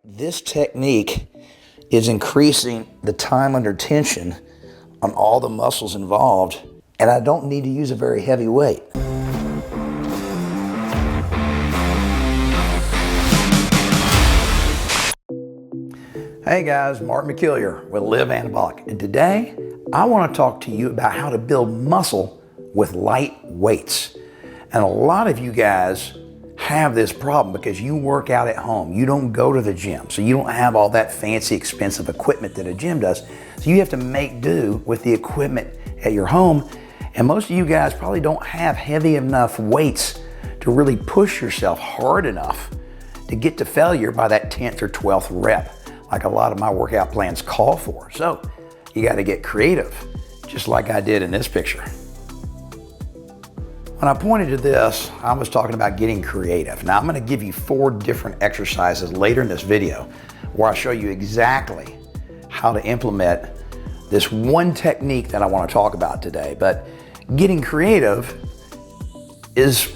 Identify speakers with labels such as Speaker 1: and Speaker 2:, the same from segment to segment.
Speaker 1: This technique is increasing the time under tension on all the muscles involved, and I don't need to use a very heavy weight. Hey guys, Mark McKillier with Live Anabolic, and today I want to talk to you about how to build muscle with light weights. And a lot of you guys have this problem because you work out at home. You don't go to the gym, so you don't have all that fancy, expensive equipment that a gym does. So you have to make do with the equipment at your home. And most of you guys probably don't have heavy enough weights to really push yourself hard enough to get to failure by that 10th or 12th rep, like a lot of my workout plans call for. So you got to get creative, just like I did in this picture. When I pointed to this, I was talking about getting creative. Now I'm going to give you 4 different exercises later in this video where I show you exactly how to implement this one technique that I want to talk about today. But getting creative is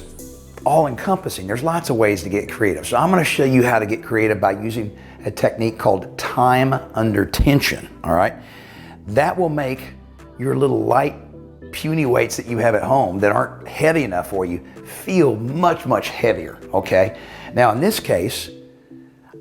Speaker 1: all encompassing. There's lots of ways to get creative. So I'm going to show you how to get creative by using a technique called time under tension. All right. That will make your little light puny weights that you have at home that aren't heavy enough for you feel much, much heavier, okay? Now in this case,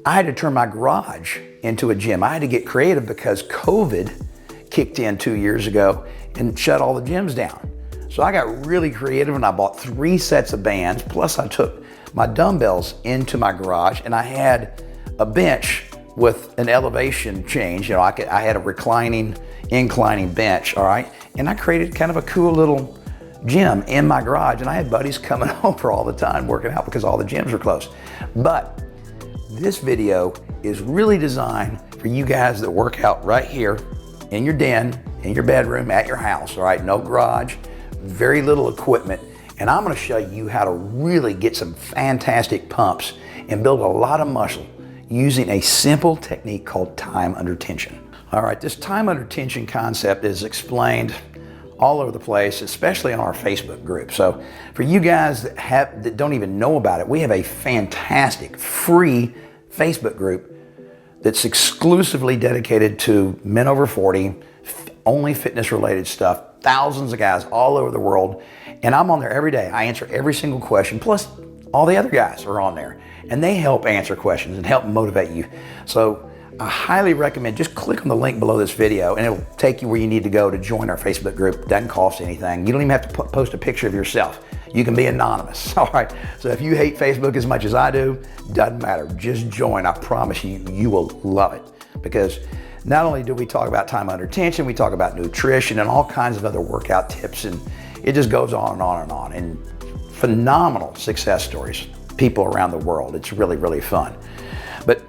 Speaker 1: I had to turn my garage into a gym. I had to get creative because COVID kicked in 2 years ago and shut all the gyms down. So I got really creative and I bought 3 sets of bands, plus I took my dumbbells into my garage and I had a bench with an elevation change. You know, I had a reclining, inclining bench, all right? And I created kind of a cool little gym in my garage, and I had buddies coming over all the time working out because all the gyms were closed. But this video is really designed for you guys that work out right here in your den, in your bedroom, at your house, all right? No garage, very little equipment. And I'm gonna show you how to really get some fantastic pumps and build a lot of muscle using a simple technique called time under tension. All right, this time under tension concept is explained all over the place, especially on our Facebook group. So for you guys that don't even know about it, we have a fantastic free Facebook group that's exclusively dedicated to men over 40, only fitness related stuff, thousands of guys all over the world. And I'm on there every day. I answer every single question, plus all the other guys are on there and they help answer questions and help motivate you. So I highly recommend just click on the link below this video and it'll take you where you need to go to join our Facebook group. It doesn't cost anything. You don't even have to post a picture of yourself. You can be anonymous, all right? So if you hate Facebook as much as I do, doesn't matter. Just join. I promise you, you will love it. Because not only do we talk about time under tension, we talk about nutrition and all kinds of other workout tips, and it just goes on and on and on. And phenomenal success stories, people around the world. It's really, really fun. But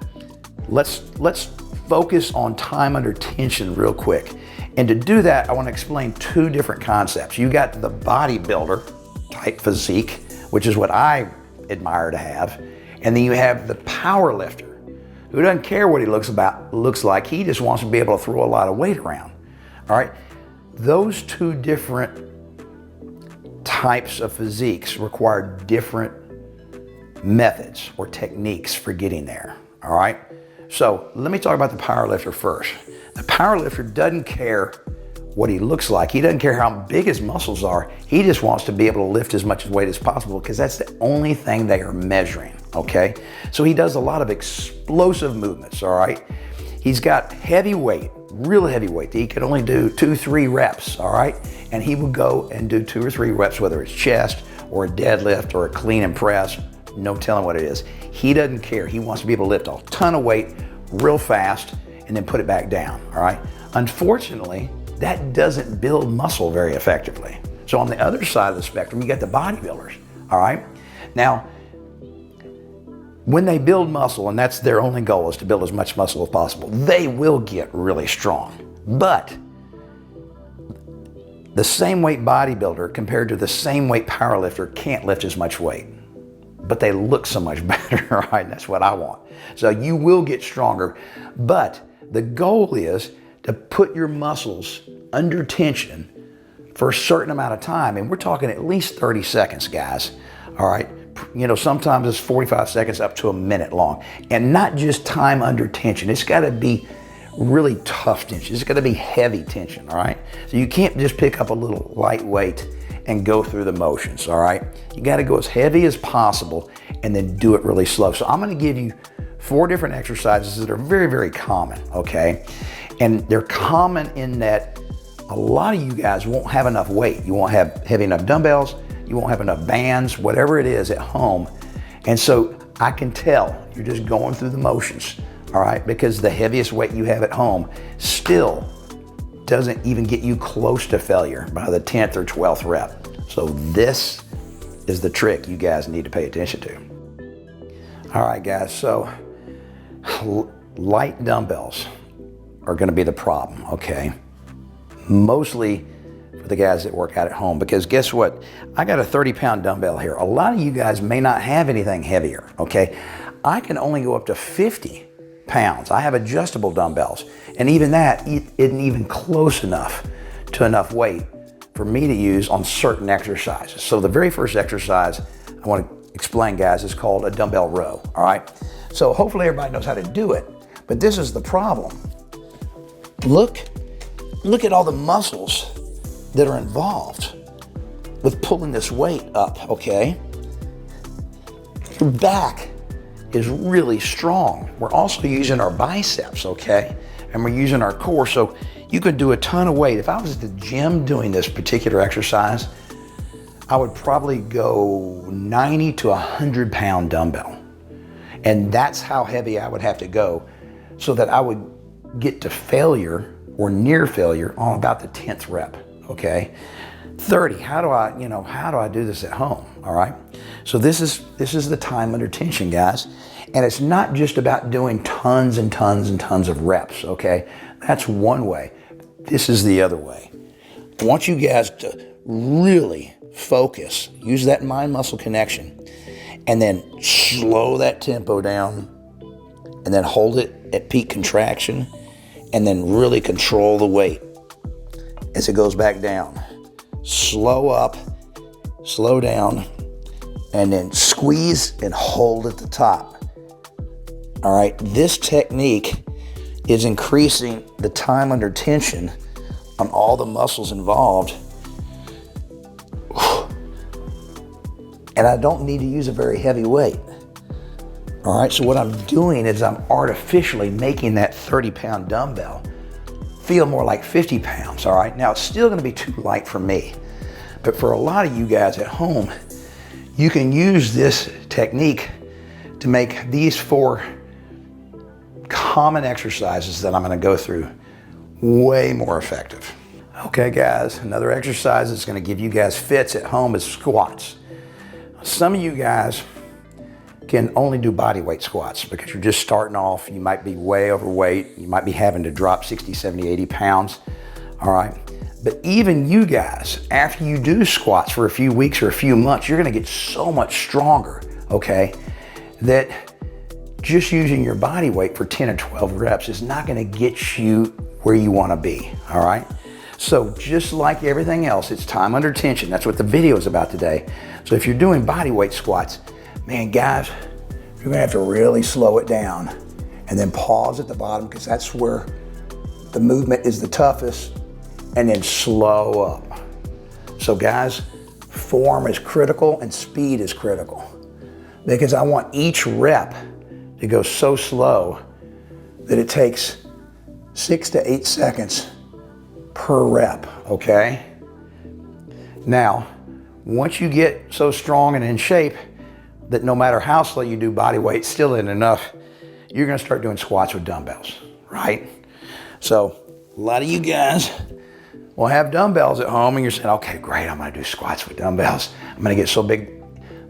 Speaker 1: let's focus on time under tension real quick. And to do that, I want to explain 2 different concepts. You got the bodybuilder type physique, which is what I admire to have. And then you have the power lifter who doesn't care what he looks like. He just wants to be able to throw a lot of weight around. All right. Those 2 different types of physiques require different methods or techniques for getting there. All right. So let me talk about the power lifter first. The power lifter doesn't care what he looks like. He doesn't care how big his muscles are. He just wants to be able to lift as much weight as possible because that's the only thing they are measuring, okay? So he does a lot of explosive movements, all right? He's got heavy weight, real heavy weight that he can only do 2-3 reps, all right? And he will go and do 2 or 3 reps, whether it's chest or a deadlift or a clean and press, no telling what it is. He doesn't care. He wants to be able to lift a ton of weight real fast and then put it back down, all right? Unfortunately, that doesn't build muscle very effectively. So on the other side of the spectrum, you got the bodybuilders, all right? Now, when they build muscle, and that's their only goal is to build as much muscle as possible, they will get really strong. But the same weight bodybuilder compared to the same weight powerlifter can't lift as much weight, but they look so much better, right? That's what I want. So you will get stronger, but the goal is to put your muscles under tension for a certain amount of time. And we're talking at least 30 seconds, guys. All right. you know, sometimes it's 45 seconds up to a minute long. And not just time under tension. It's got to be really tough tension. It's got to be heavy tension, all right? So you can't just pick up a little lightweight and go through the motions, all right? You got to go as heavy as possible and then do it really slow. So I'm going to give you 4 different exercises that are very, very common, okay? And they're common in that a lot of you guys won't have enough weight. You won't have heavy enough dumbbells. You won't have enough bands, whatever it is at home. And so I can tell you're just going through the motions, all right? Because the heaviest weight you have at home still doesn't even get you close to failure by the 10th or 12th rep. So this is the trick you guys need to pay attention to. All right, guys, so light dumbbells are gonna be the problem, okay? Mostly for the guys that work out at home, because guess what? I got a 30-pound dumbbell here. A lot of you guys may not have anything heavier, okay? I can only go up to 50 pounds. I have adjustable dumbbells, and even that isn't even close enough to enough weight for me to use on certain exercises. So the very first exercise I want to explain, guys, is called a dumbbell row, all right? So hopefully everybody knows how to do it, but this is the problem. Look at all the muscles that are involved with pulling this weight up, okay? Your back is really strong. We're also using our biceps, okay? And we're using our core, so you could do a ton of weight. If I was at the gym doing this particular exercise, I would probably go 90 to 100 pound dumbbell. And that's how heavy I would have to go so that I would get to failure or near failure on about the 10th rep, okay? 30, how do I do this at home, all right? So this is the time under tension, guys. And it's not just about doing tons and tons and tons of reps, okay? That's one way. This is the other way. I want you guys to really focus, use that mind-muscle connection, and then slow that tempo down, and then hold it at peak contraction, and then really control the weight as it goes back down. Slow up, slow down, and then squeeze and hold at the top. All right, this technique is increasing the time under tension on all the muscles involved. And I don't need to use a very heavy weight. All right, so what I'm doing is I'm artificially making that 30-pound dumbbell feel more like 50 pounds, all right? Now, it's still gonna be too light for me, but for a lot of you guys at home, you can use this technique to make these 4 common exercises that I'm gonna go through way more effective. Okay, guys, another exercise that's gonna give you guys fits at home is squats. Some of you guys can only do body weight squats because you're just starting off. You might be way overweight. You might be having to drop 60, 70, 80 pounds, all right? But even you guys, after you do squats for a few weeks or a few months, you're gonna get so much stronger, okay, that just using your body weight for 10 or 12 reps is not gonna get you where you wanna be, all right? So just like everything else, it's time under tension. That's what the video is about today. So if you're doing body weight squats, man, guys, you're gonna have to really slow it down and then pause at the bottom because that's where the movement is the toughest, and then slow up. So guys, form is critical and speed is critical because I want each rep to go so slow that it takes 6 to 8 seconds per rep, okay? Now, once you get so strong and in shape that no matter how slow you do body weight, still isn't enough, you're gonna start doing squats with dumbbells, right? So a lot of you guys will have dumbbells at home and you're saying, okay, great, I'm gonna do squats with dumbbells. I'm gonna get so big.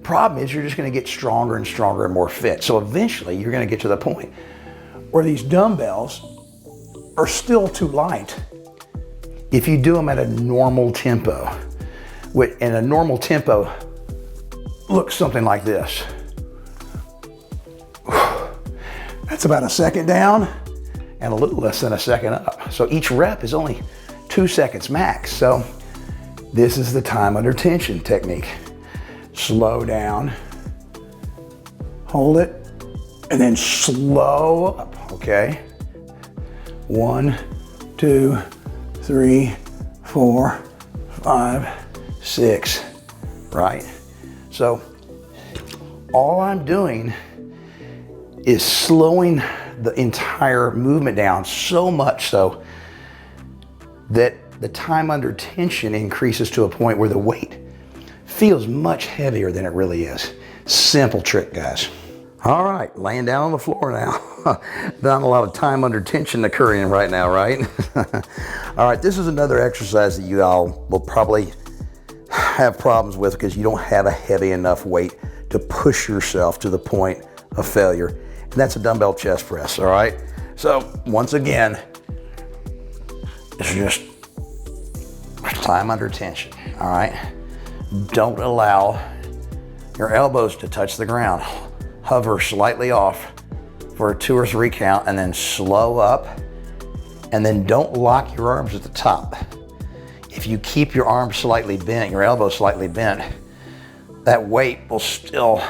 Speaker 1: Problem is you're just gonna get stronger and stronger and more fit. So eventually you're gonna get to the point where these dumbbells are still too light if you do them at a normal tempo. And a normal tempo looks something like this. That's about a second down and a little less than a second up. So each rep is only 2 seconds max. So this is the time under tension technique. Slow down, hold it, and then slow up, okay? 1, 2, 3, 4, 5, 6, right? So all I'm doing is slowing the entire movement down, so much so that the time under tension increases to a point where the weight feels much heavier than it really is. Simple trick, guys. All right, laying down on the floor now. Not a lot of time under tension occurring right now, right? All right, this is another exercise that you all will probably have problems with because you don't have a heavy enough weight to push yourself to the point of failure. And that's a dumbbell chest press, all right? So once again, it's just time under tension, all right? Don't allow your elbows to touch the ground. Hover slightly off for a 2 or 3 count and then slow up, and then don't lock your arms at the top. If you keep your arms slightly bent, your elbows slightly bent, that weight will still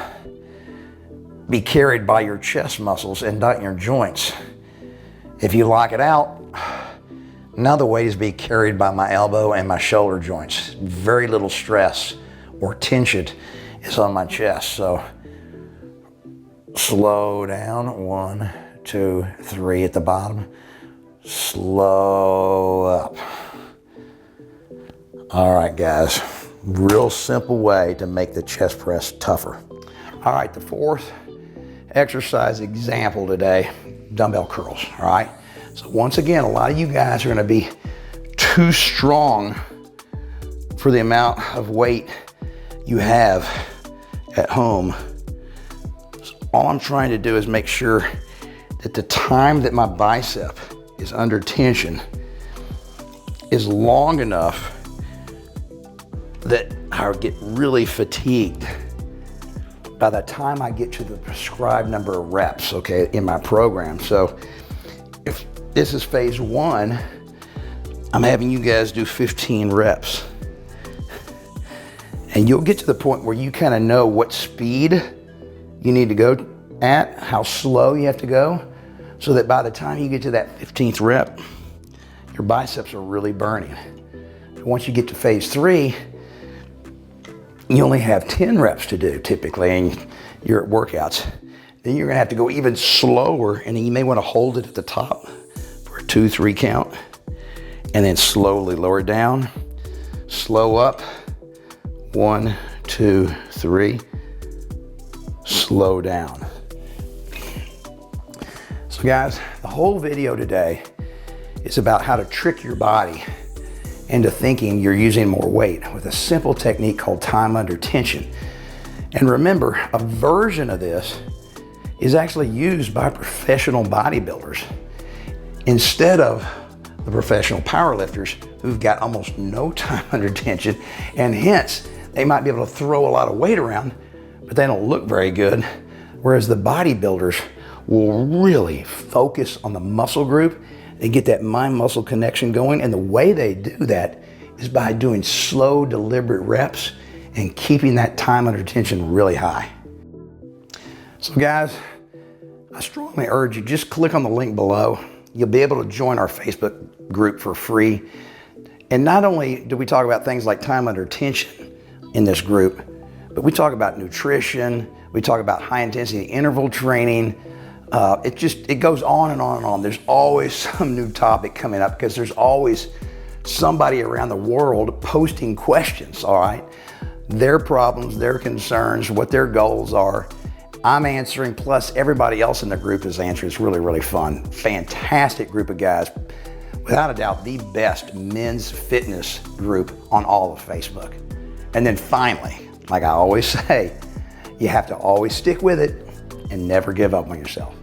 Speaker 1: be carried by your chest muscles and not your joints. If you lock it out, now the weight is being carried by my elbow and my shoulder joints. Very little stress or tension is on my chest. So slow down, 1, 2, 3 at the bottom. Slow up. All right, guys, real simple way to make the chest press tougher. All right, the fourth exercise example today, dumbbell curls, all right? So once again, a lot of you guys are gonna be too strong for the amount of weight you have at home. So all I'm trying to do is make sure that the time that my bicep is under tension is long enough that I get really fatigued by the time I get to the prescribed number of reps, okay, in my program. So if this is phase 1, I'm having you guys do 15 reps. And you'll get to the point where you kind of know what speed you need to go at, how slow you have to go, so that by the time you get to that 15th rep, your biceps are really burning. Once you get to phase 3, you only have 10 reps to do typically in your workouts. Then you're gonna have to go even slower, and then you may wanna hold it at the top for a 2, 3 count, and then slowly lower it down, slow up, 1, 2, 3, slow down. So guys, the whole video today is about how to trick your body into thinking you're using more weight with a simple technique called time under tension. And remember, a version of this is actually used by professional bodybuilders instead of the professional powerlifters who've got almost no time under tension, and hence they might be able to throw a lot of weight around, but they don't look very good. Whereas the bodybuilders will really focus on the muscle group. They get that mind-muscle connection going, and the way they do that is by doing slow, deliberate reps and keeping that time under tension really high. So guys, I strongly urge you, just click on the link below. You'll be able to join our Facebook group for free. And not only do we talk about things like time under tension in this group, but we talk about nutrition, we talk about high-intensity interval training. It goes on and on and on. There's always some new topic coming up because there's always somebody around the world posting questions, all right? Their problems, their concerns, what their goals are. I'm answering, plus everybody else in the group is answering. It's really, really fun. Fantastic group of guys. Without a doubt, the best men's fitness group on all of Facebook. And then finally, like I always say, you have to always stick with it and never give up on yourself.